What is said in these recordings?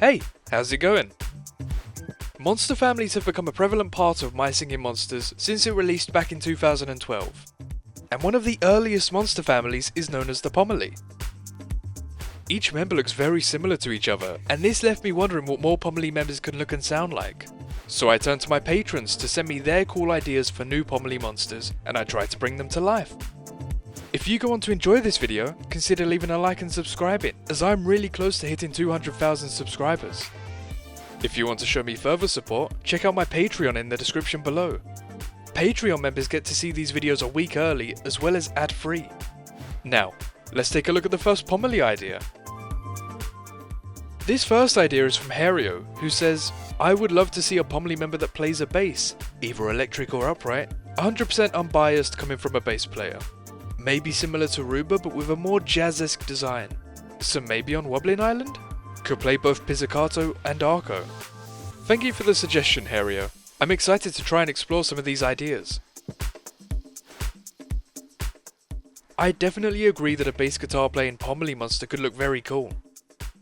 Hey, how's it going? Monster families have become a prevalent part of My Singing Monsters since it released back in 2012. And one of the earliest monster families is known as the Pomily. Each member looks very similar to each other, and this left me wondering what more Pomily members can look and sound like. So I turned to my patrons to send me their cool ideas for new Pomily monsters, and I tried to bring them to life. If you go on to enjoy this video, consider leaving a like and subscribing, as I'm really close to hitting 200,000 subscribers. If you want to show me further support, check out my Patreon in the description below. Patreon members get to see these videos a week early, as well as ad-free. Now, let's take a look at the first Pomily idea. This first idea is from Hario, who says, I would love to see a Pomily member that plays a bass, either electric or upright, 100% unbiased coming from a bass player. Maybe similar to Ruba but with a more jazz-esque design. So maybe on Wobbling Island? Could play both pizzicato and arco. Thank you for the suggestion, Hario. I'm excited to try and explore some of these ideas. I definitely agree that a bass guitar playing Pomily monster could look very cool.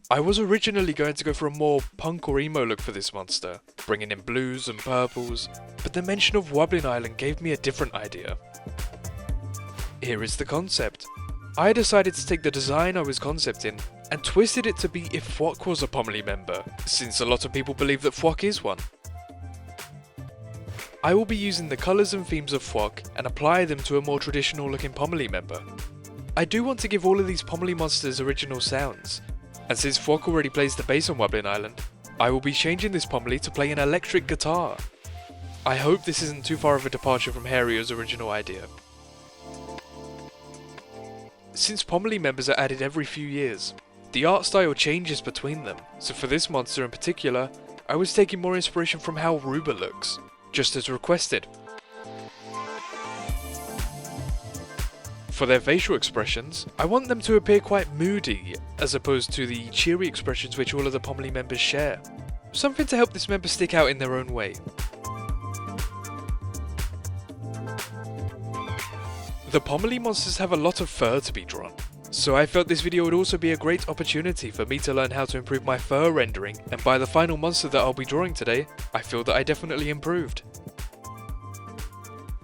I was originally going to go for a more punk or emo look for this monster, bringing in blues and purples, but the mention of Wobbling Island gave me a different idea. Here is the concept. I decided to take the design I was concepting and twisted it to be if Fwok was a Pomily member, since a lot of people believe that Fwok is one. I will be using the colours and themes of Fwok and apply them to a more traditional looking Pomily member. I do want to give all of these Pomily monsters original sounds, and since Fwok already plays the bass on Wobbling Island, I will be changing this Pomily to play an electric guitar. I hope this isn't too far of a departure from Hario's original idea. Since Pomily members are added every few years, the art style changes between them, so for this monster in particular, I was taking more inspiration from how Ruba looks, just as requested. For their facial expressions, I want them to appear quite moody, as opposed to the cheery expressions which all of the Pomily members share. Something to help this member stick out in their own way. The Pomily monsters have a lot of fur to be drawn, so I felt this video would also be a great opportunity for me to learn how to improve my fur rendering, and by the final monster that I'll be drawing today, I feel that I definitely improved.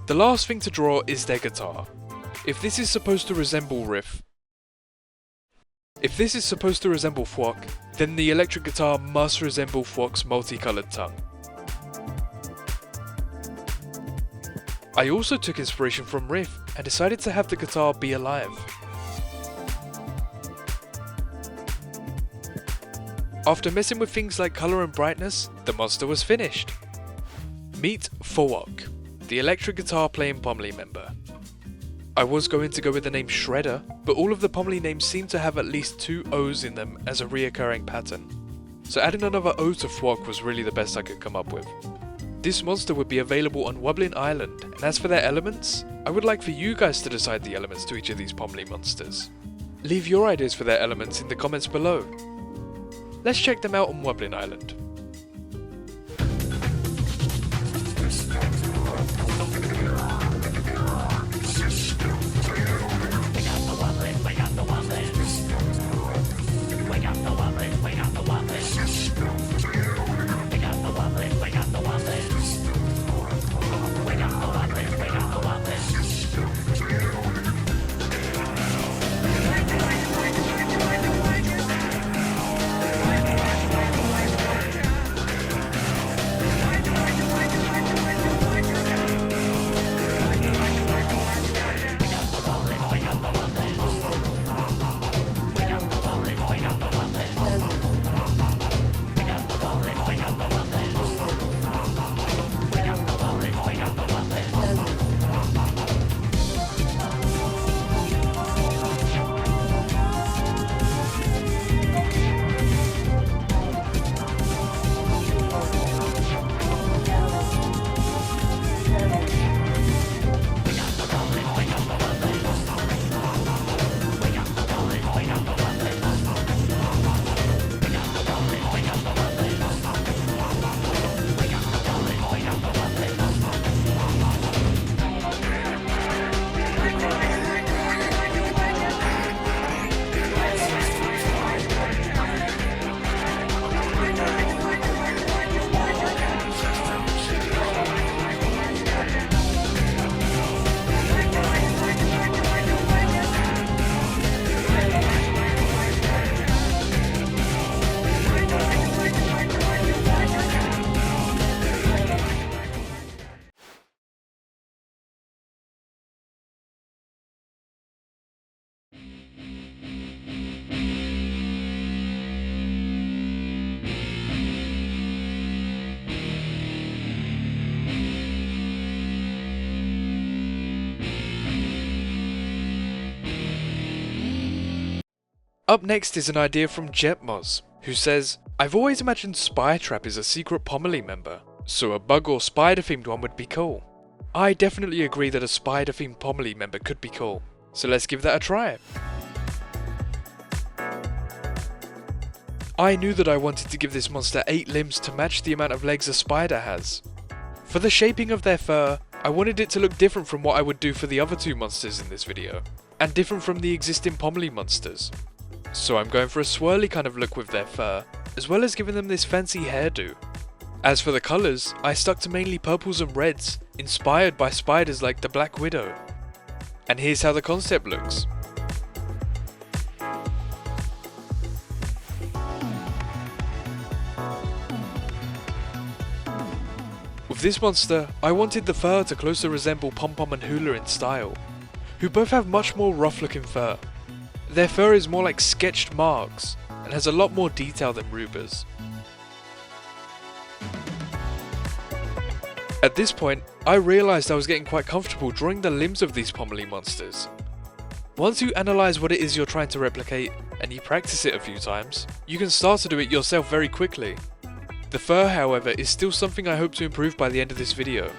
The last thing to draw is their guitar. If this is supposed to resemble Fwok, then the electric guitar must resemble Fwok's multicoloured tongue. I also took inspiration from Riff and decided to have the guitar be alive. After messing with things like colour and brightness, the monster was finished. Meet Fwok, the electric guitar playing Pomily member. I was going to go with the name Shredder, but all of the Pomily names seem to have at least 2 O's in them as a reoccurring pattern. So adding another O to Fwok was really the best I could come up with. This monster would be available on Wobbling Island, and as for their elements, I would like for you guys to decide the elements to each of these Pomily monsters. Leave your ideas for their elements in the comments below. Let's check them out on Wobbling Island. Up next is an idea from Jetmoz, who says, I've always imagined Spytrap is a secret Pomily member, so a bug or spider themed one would be cool. I definitely agree that a spider themed Pomily member could be cool, so let's give that a try. I knew that I wanted to give this monster 8 limbs to match the amount of legs a spider has. For the shaping of their fur, I wanted it to look different from what I would do for the other 2 monsters in this video, and different from the existing Pomily monsters. So I'm going for a swirly kind of look with their fur, as well as giving them this fancy hairdo. As for the colours, I stuck to mainly purples and reds, inspired by spiders like the Black Widow. And here's how the concept looks. With this monster, I wanted the fur to closer resemble Pom Pom and Hula in style, who both have much more rough looking fur. Their fur is more like sketched marks, and has a lot more detail than Ruba's. At this point, I realised I was getting quite comfortable drawing the limbs of these Pomily monsters. Once you analyse what it is you're trying to replicate, and you practice it a few times, you can start to do it yourself very quickly. The fur, however, is still something I hope to improve by the end of this video.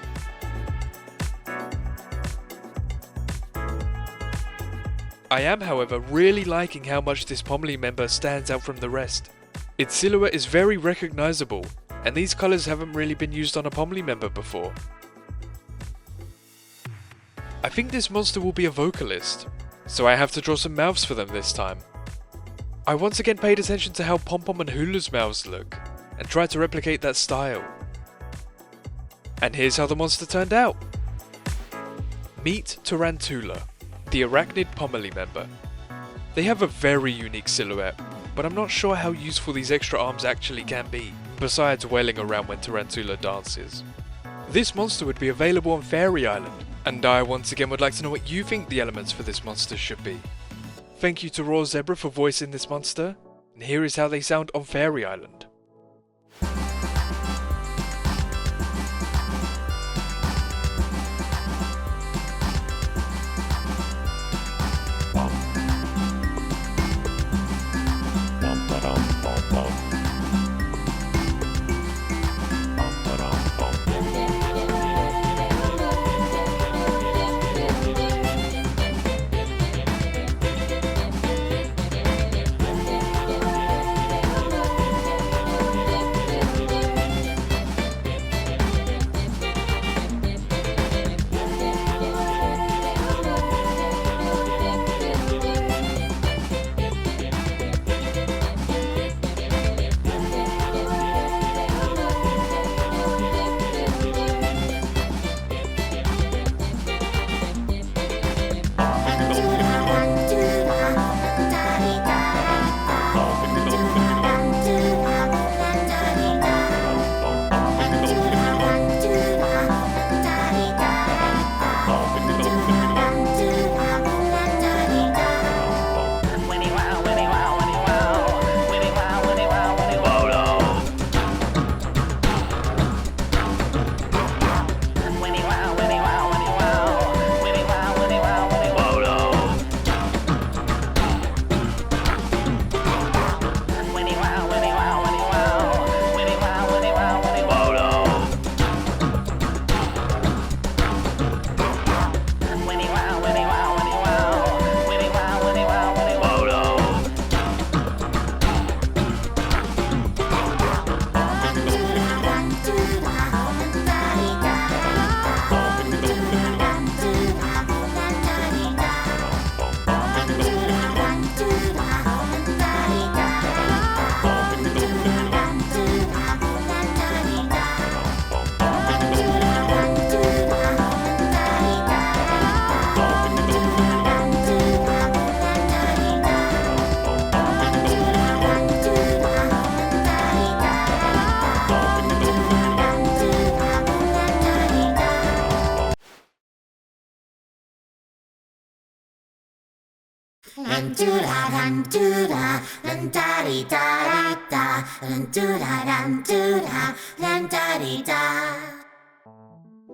I am, however, really liking how much this Pomily member stands out from the rest. Its silhouette is very recognisable, and these colours haven't really been used on a Pomily member before. I think this monster will be a vocalist, so I have to draw some mouths for them this time. I once again paid attention to how Pom Pom and Hula's mouths look, and tried to replicate that style. And here's how the monster turned out. Meet Tarantula, the arachnid Pomily member. They have a very unique silhouette, but I'm not sure how useful these extra arms actually can be, besides wailing around when Tarantula dances. This monster would be available on Fairy Island, and I once again would like to know what you think the elements for this monster should be. Thank you to Raw Zebra for voicing this monster, and here is how they sound on Fairy Island.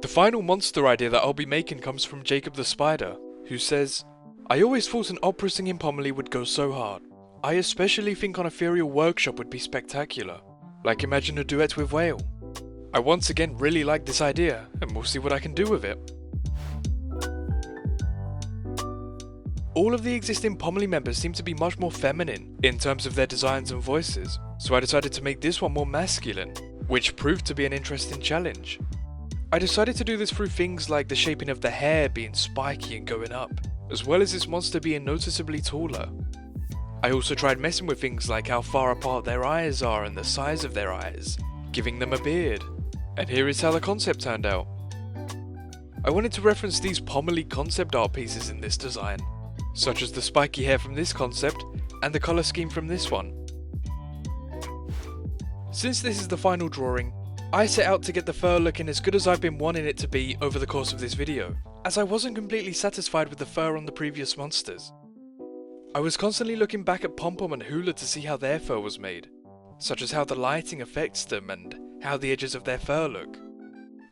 The final monster idea that I'll be making comes from Jacob the Spider, who says, I always thought an opera singing Pomily would go so hard. I especially think on Ethereal Workshop would be spectacular. Like imagine a duet with Whale. I once again really like this idea, and we'll see what I can do with it. All of the existing Pomily members seem to be much more feminine in terms of their designs and voices, so I decided to make this one more masculine, which proved to be an interesting challenge. I decided to do this through things like the shaping of the hair being spiky and going up, as well as this monster being noticeably taller. I also tried messing with things like how far apart their eyes are and the size of their eyes, giving them a beard. And here is how the concept turned out. I wanted to reference these Pomily concept art pieces in this design, such as the spiky hair from this concept and the colour scheme from this one. Since this is the final drawing, I set out to get the fur looking as good as I've been wanting it to be over the course of this video, as I wasn't completely satisfied with the fur on the previous monsters. I was constantly looking back at Pom Pom and Hula to see how their fur was made, such as how the lighting affects them and how the edges of their fur look.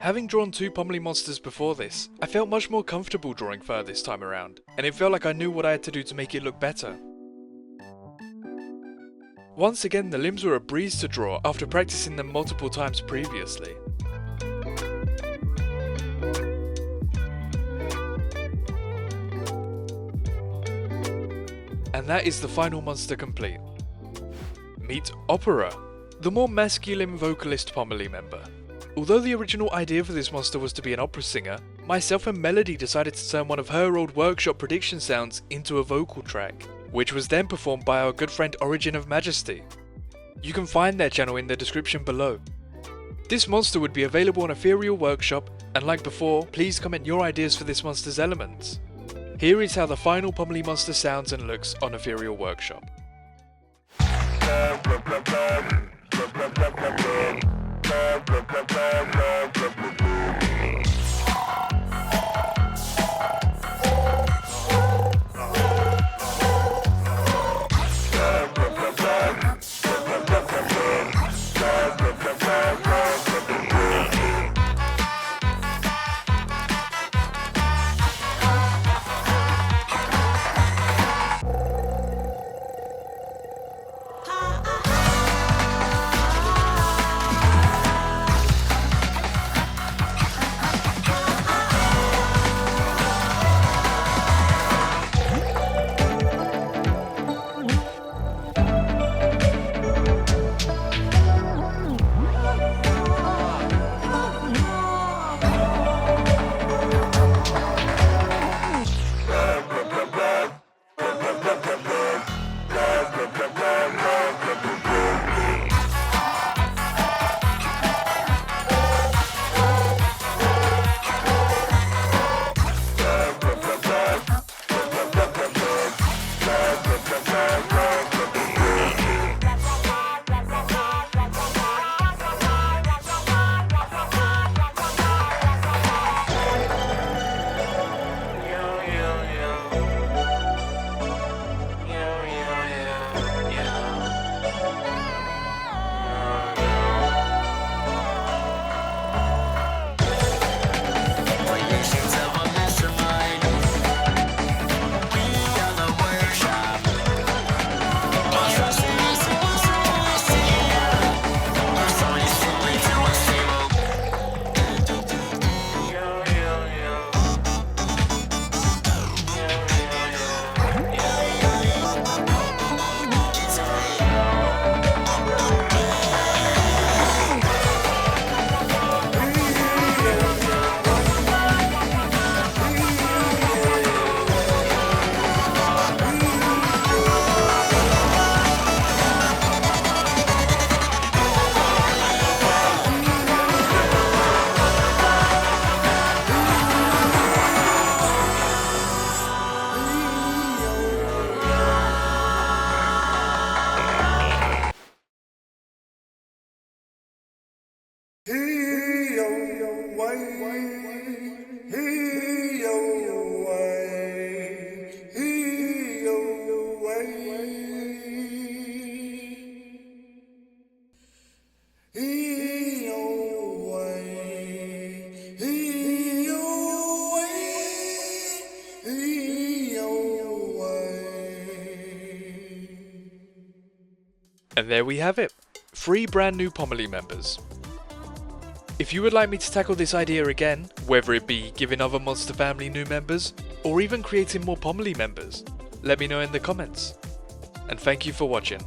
Having drawn 2 Pomily monsters before this, I felt much more comfortable drawing fur this time around, and it felt like I knew what I had to do to make it look better. Once again, the limbs were a breeze to draw after practicing them multiple times previously. And that is the final monster complete. Meet Opera, the more masculine vocalist Pomily member. Although the original idea for this monster was to be an opera singer, myself and Melody decided to turn one of her old workshop prediction sounds into a vocal track, which was then performed by our good friend Origin of Majesty. You can find their channel in the description below. This monster would be available on Ethereal Workshop, and like before, please comment your ideas for this monster's elements. Here is how the final Pomily monster sounds and looks on Ethereal Workshop. And there we have it, 3 brand new Pomily members. If you would like me to tackle this idea again, whether it be giving other Monster Family new members, or even creating more Pomily members, let me know in the comments. And thank you for watching.